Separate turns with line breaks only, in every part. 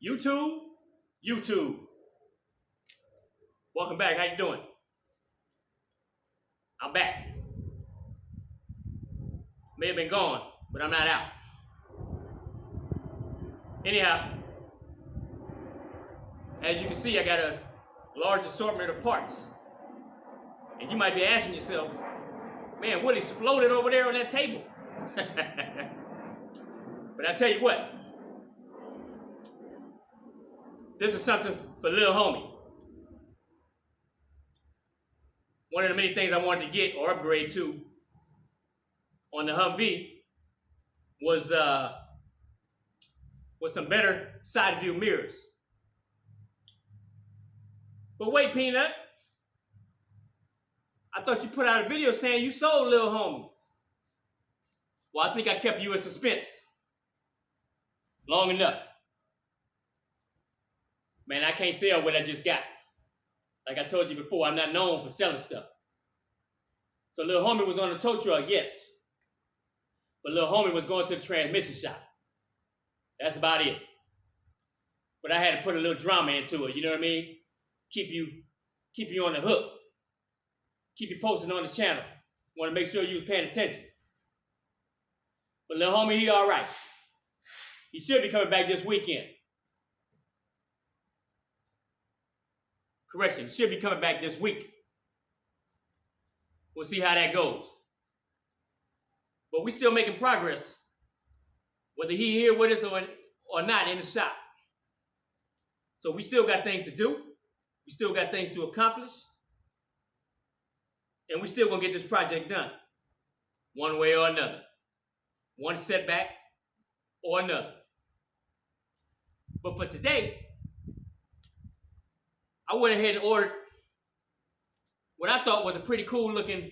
YouTube, YouTube. Welcome back. How you doing? I'm back. May have been gone, but I'm not out. Anyhow, as you can see, I got a large assortment of parts. And you might be asking yourself, man, what exploded over there on that table? But I tell you what, this is something for little homie. One of the many things I wanted to get or upgrade to on the Humvee was some better side view mirrors. But wait, Peanut, I thought you put out a video saying you sold little homie. Well, I think I kept you in suspense long enough. Man, I can't sell what I just got. Like I told you before, I'm not known for selling stuff. So little homie was on the tow truck, yes. But little homie was going to the transmission shop. That's about it. But I had to put a little drama into it, you know what I mean? Keep you on the hook. Keep you posted on the channel. Want to make sure you was paying attention. But little homie, he all right. He should be coming back this weekend. Correction, should be coming back this week. We'll see how that goes. But we still making progress, whether he here with us or not in the shop. So we still got things to do. We still got things to accomplish. And we still gonna get this project done. One way or another. One setback or another. But for today, I went ahead and ordered what I thought was a pretty cool looking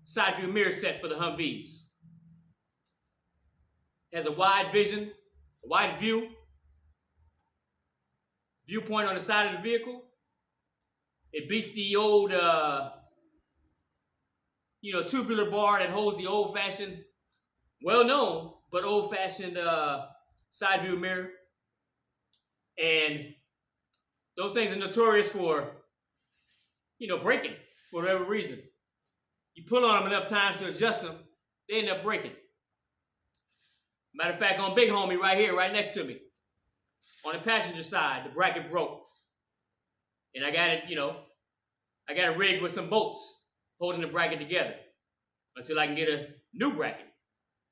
side view mirror set for the Humvees. It has a wide vision, a wide viewpoint on the side of the vehicle. It beats the old, tubular bar that holds the old-fashioned, well-known, but old-fashioned side view mirror. And those things are notorious for, breaking for whatever reason. You pull on them enough times to adjust them, they end up breaking. Matter of fact, on Big Homie right here, right next to me, on the passenger side, the bracket broke. And I got it rigged with some bolts holding the bracket together until I can get a new bracket,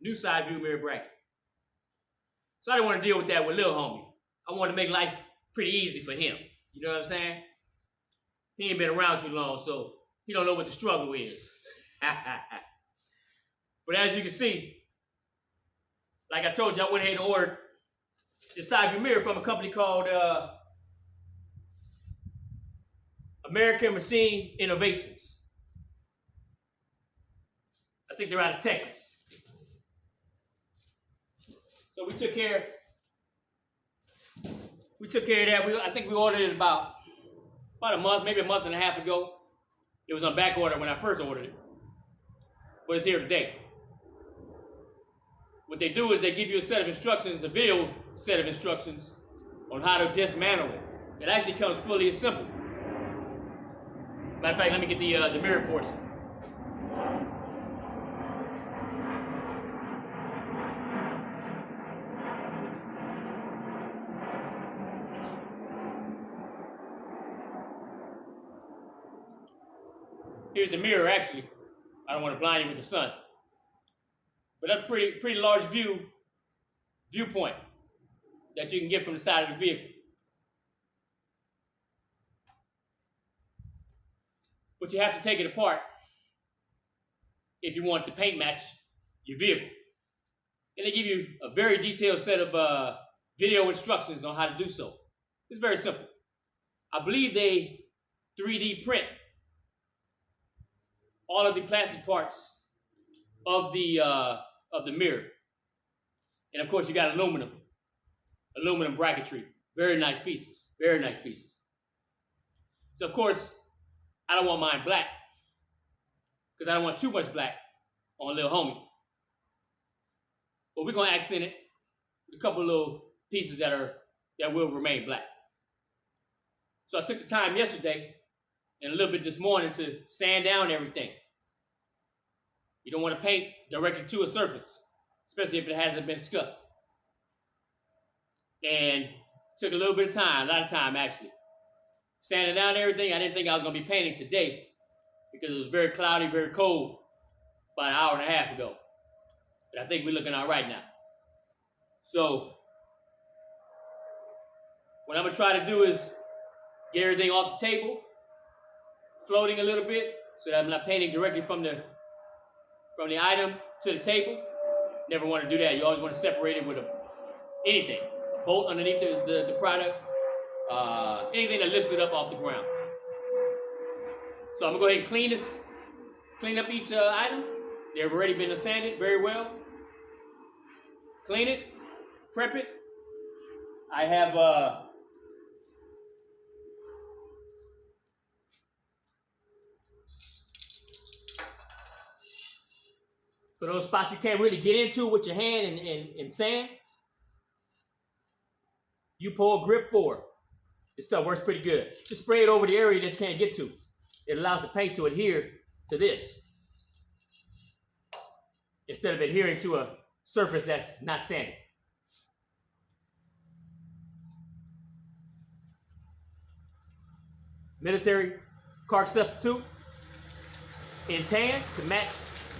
new side view mirror bracket. So I didn't want to deal with that with little homie. I wanted to make life pretty easy for him. You know what I'm saying? He ain't been around too long, so he don't know what the struggle is. But as you can see, like I told you, I went ahead and ordered this side view mirror from a company called AmericanMachine-Innovations. I think they're out of Texas. So we took care of that. I think we ordered it about a month, maybe a month and a half ago. It was on back order when I first ordered it. But it's here today. What they do is they give you a set of instructions, a video set of instructions on how to dismantle it. It actually comes fully assembled. Matter of fact, let me get the mirror portion. Here's the mirror, actually. I don't want to blind you with the sun. But that's a pretty large viewpoint that you can get from the side of the vehicle. But you have to take it apart if you want to paint match your vehicle. And they give you a very detailed set of video instructions on how to do so. It's very simple. I believe they 3D print all of the plastic parts of the mirror. And of course you got aluminum bracketry. Very nice pieces. So of course, I don't want mine black because I don't want too much black on little homie. But we're gonna accent it with a couple of little pieces that are that will remain black. So I took the time yesterday and a little bit this morning to sand down everything. You don't want to paint directly to a surface, especially if it hasn't been scuffed. And took a little bit of time, a lot of time actually. Sanding down everything. I didn't think I was going to be painting today because it was very cloudy, very cold about an hour and a half ago. But I think we're looking all right now. So what I'm going to try to do is get everything off the table, floating a little bit, so that I'm not painting directly from the item to the table. Never want to do that. You always want to separate it with anything. A bolt underneath the product, anything that lifts it up off the ground. So I'm going to go ahead and clean up each item. They've already been sanded very well. Clean it, prep it. I have for those spots you can't really get into with your hand and sand, you pull grip 4. This stuff works pretty good. Just spray it over the area that you can't get to. It allows the paint to adhere to this instead of adhering to a surface that's not sanded. Military card substitute in tan to match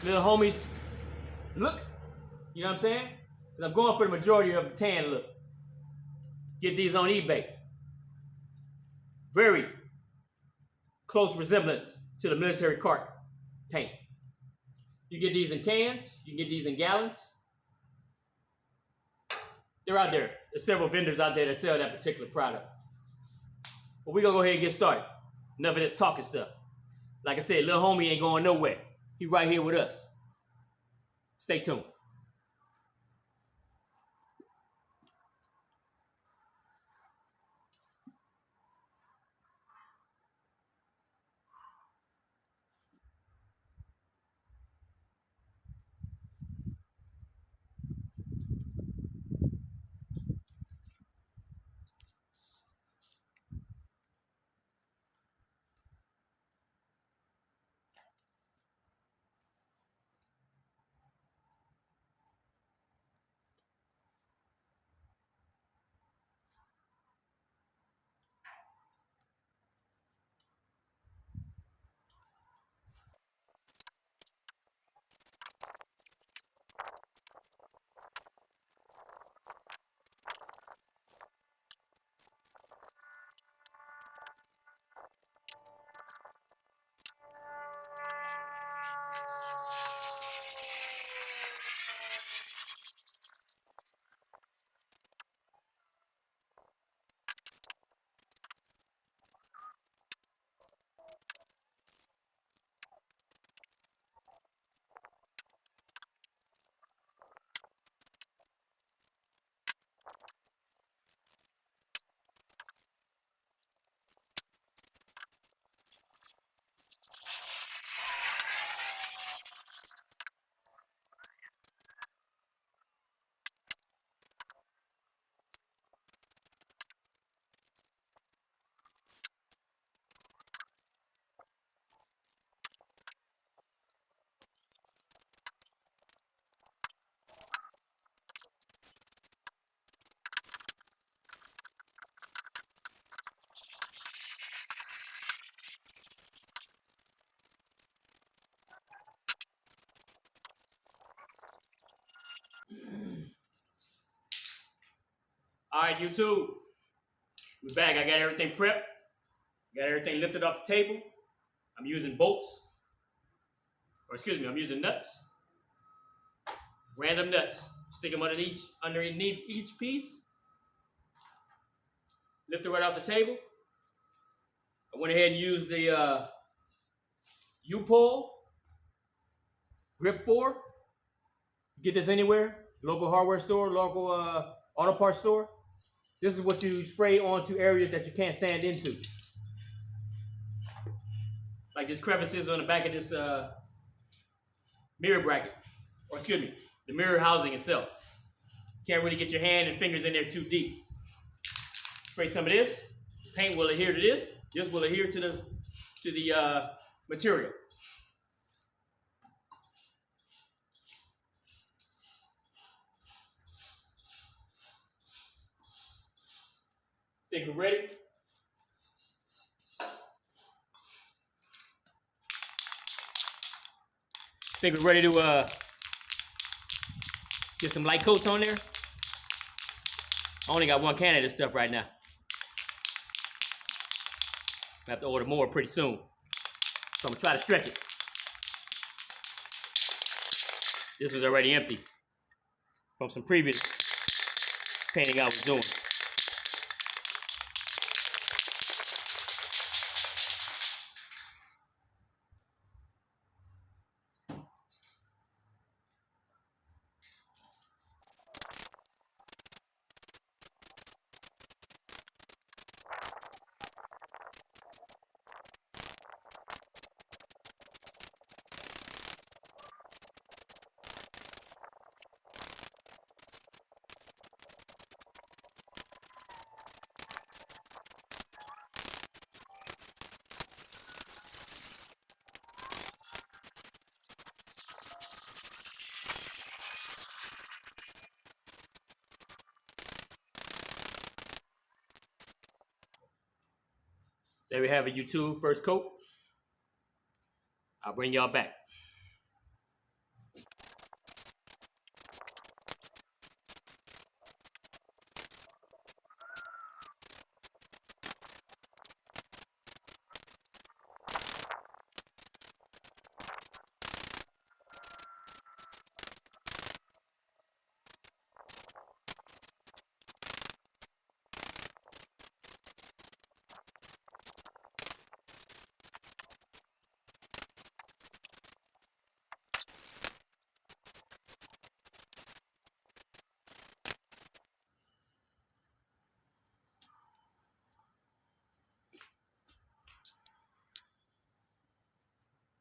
little homie's look. You know what I'm saying? Because I'm going for the majority of the tan look. Get these on eBay. Very close resemblance to the military cart paint. You get these in cans. You can get these in gallons. They're out there. There's several vendors out there that sell that particular product. But we're going to go ahead and get started. Enough of this talking stuff. Like I said, little homie ain't going nowhere. He right here with us. Stay tuned. All right, YouTube. We're back. I got everything prepped. Got everything lifted off the table. I'm using bolts. Or excuse me, I'm using nuts. Random nuts. Stick them underneath each piece. Lift it right off the table. I went ahead and used the U-pull grip 4. Get this anywhere. Local hardware store, local auto parts store. This is what you spray onto areas that you can't sand into. Like these crevices on the back of this mirror bracket. Or excuse me, the mirror housing itself. Can't really get your hand and fingers in there too deep. Spray some of this. Paint will adhere to this. This will adhere to the material. Think we're ready? Think we're ready to get some light coats on there? I only got one can of this stuff right now. I have to order more pretty soon. So I'm gonna try to stretch it. This was already empty from some previous painting I was doing. There we have it, YouTube. First coat. I'll bring y'all back.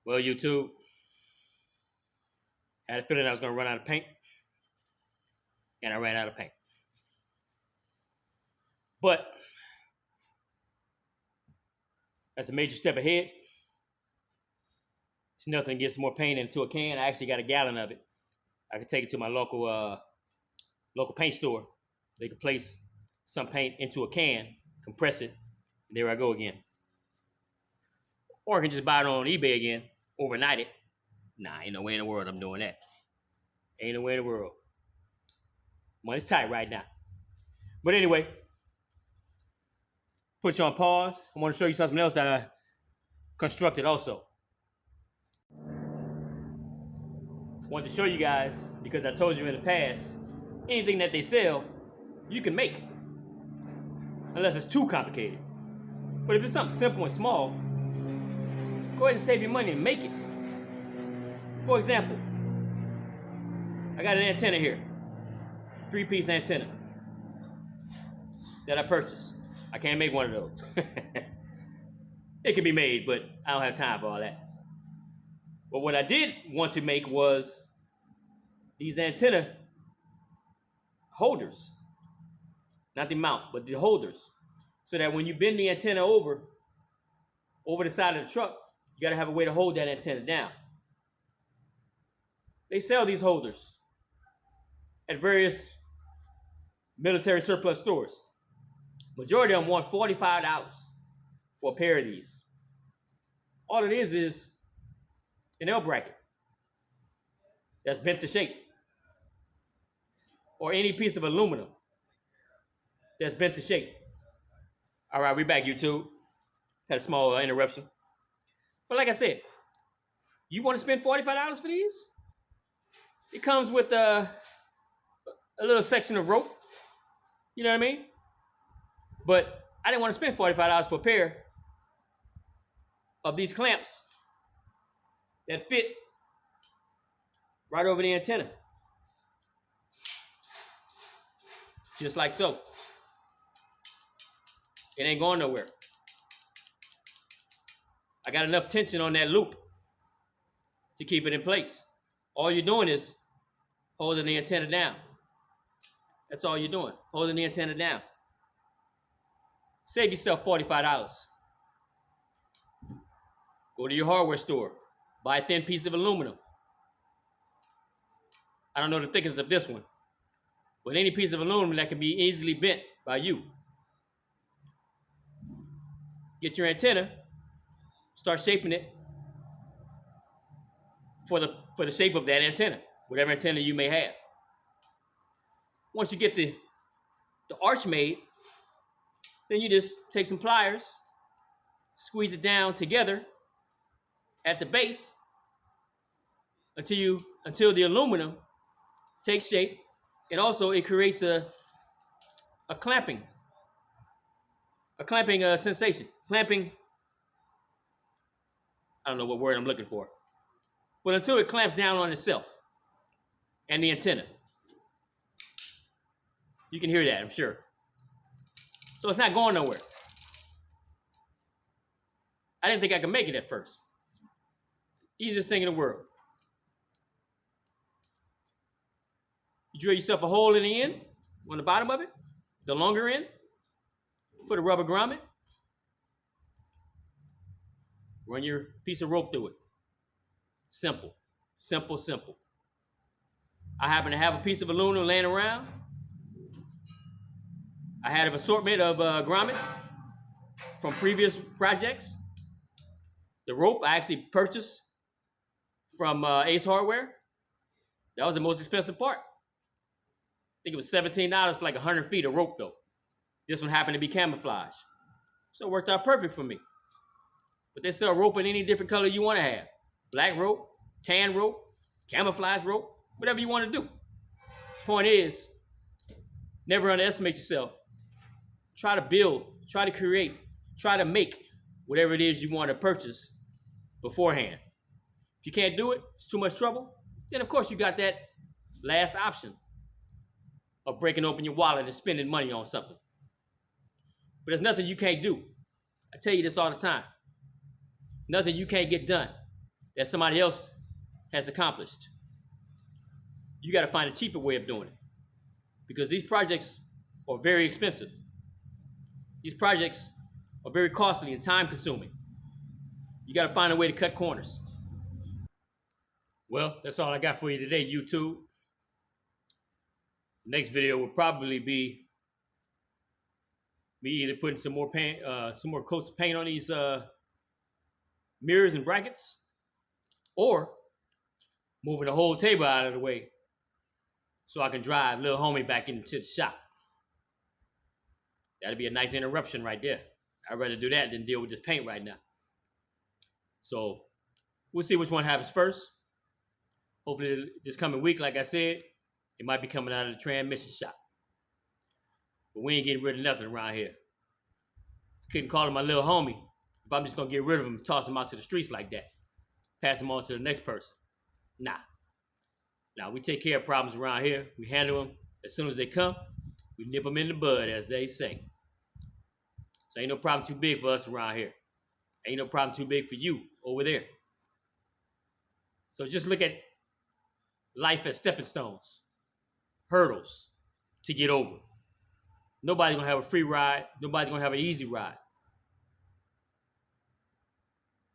Well, YouTube, I had a feeling I was going to run out of paint, and I ran out of paint. But that's a major step ahead. It's nothing to get some more paint into a can. I actually got a gallon of it. I can take it to my local paint store. They can place some paint into a can, compress it, and there I go again. Or I can just buy it on eBay again, overnight it. Nah, ain't no way in the world I'm doing that. Ain't no way in the world. Money's tight right now. But anyway, put you on pause. I want to show you something else that I constructed also. Wanted to show you guys, because I told you in the past, anything that they sell, you can make. Unless it's too complicated. But if it's something simple and small, go ahead and save your money and make it. For example, I got an antenna here. 3-piece antenna that I purchased. I can't make one of those. It can be made, but I don't have time for all that. But what I did want to make was these antenna holders. Not the mount, but the holders. So that when you bend the antenna over the side of the truck, you gotta have a way to hold that antenna down. They sell these holders at various military surplus stores. Majority of them want $45 for a pair of these. All it is an L bracket that's bent to shape, or any piece of aluminum that's bent to shape. All right, we're back, YouTube. Had a small interruption. But like I said, you want to spend $45 for these? It comes with a little section of rope. You know what I mean? But I didn't want to spend $45 for a pair of these clamps that fit right over the antenna. Just like so. It ain't going nowhere. I got enough tension on that loop to keep it in place. All you're doing is holding the antenna down. That's all you're doing, holding the antenna down. Save yourself $45. Go to your hardware store. Buy a thin piece of aluminum. I don't know the thickness of this one, but any piece of aluminum that can be easily bent by you. Get your antenna. Start shaping it for the shape of that antenna, whatever antenna you may have. Once you get the arch made, then you just take some pliers, squeeze it down together at the base until the aluminum takes shape, and also it creates a clamping sensation. Clamping, I don't know what word I'm looking for, but until it clamps down on itself and the antenna. You can hear that, I'm sure. So it's not going nowhere. I didn't think I could make it at first. Easiest thing in the world. You drill yourself a hole in the end, on the bottom of it, the longer end. Put a rubber grommet. Run your piece of rope through it. Simple, simple, simple. I happen to have a piece of aluminum laying around. I had an assortment of grommets from previous projects. The rope I actually purchased from Ace Hardware. That was the most expensive part. I think it was $17 for like 100 feet of rope though. This one happened to be camouflage. So it worked out perfect for me. But they sell rope in any different color you want to have. Black rope, tan rope, camouflage rope, whatever you want to do. Point is, never underestimate yourself. Try to build, try to create, try to make whatever it is you want to purchase beforehand. If you can't do it, it's too much trouble, then of course you got that last option of breaking open your wallet and spending money on something. But there's nothing you can't do. I tell you this all the time. Nothing you can't get done that somebody else has accomplished. You got to find a cheaper way of doing it, because these projects are very expensive. These projects are very costly and time consuming. You got to find a way to cut corners. Well, that's all I got for you today, YouTube. The next video will probably be me either putting some more paint, some more coats of paint on these mirrors and brackets, or moving the whole table out of the way so I can drive little homie back into the shop. That'd be a nice interruption right there. I'd rather do that than deal with this paint right now. So we'll see which one happens first. Hopefully this coming week, like I said, it might be coming out of the transmission shop. But we ain't getting rid of nothing around here. Couldn't call him my little homie if I'm just gonna get rid of him and toss him out to the streets like that. Pass him on to the next person. Nah. Now we take care of problems around here. We handle them as soon as they come. We nip them in the bud, as they say. So ain't no problem too big for us around here. Ain't no problem too big for you over there. So just look at life as stepping stones, hurdles to get over. Nobody's gonna have a free ride. Nobody's gonna have an easy ride.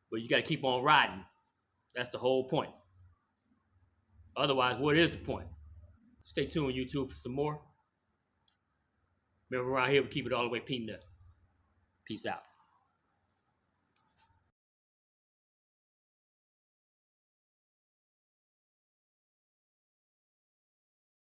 But you gotta keep on riding. That's the whole point. Otherwise, what is the point? Stay tuned, YouTube, for some more. Remember, around here, we keep it all the way peanut. Peace out.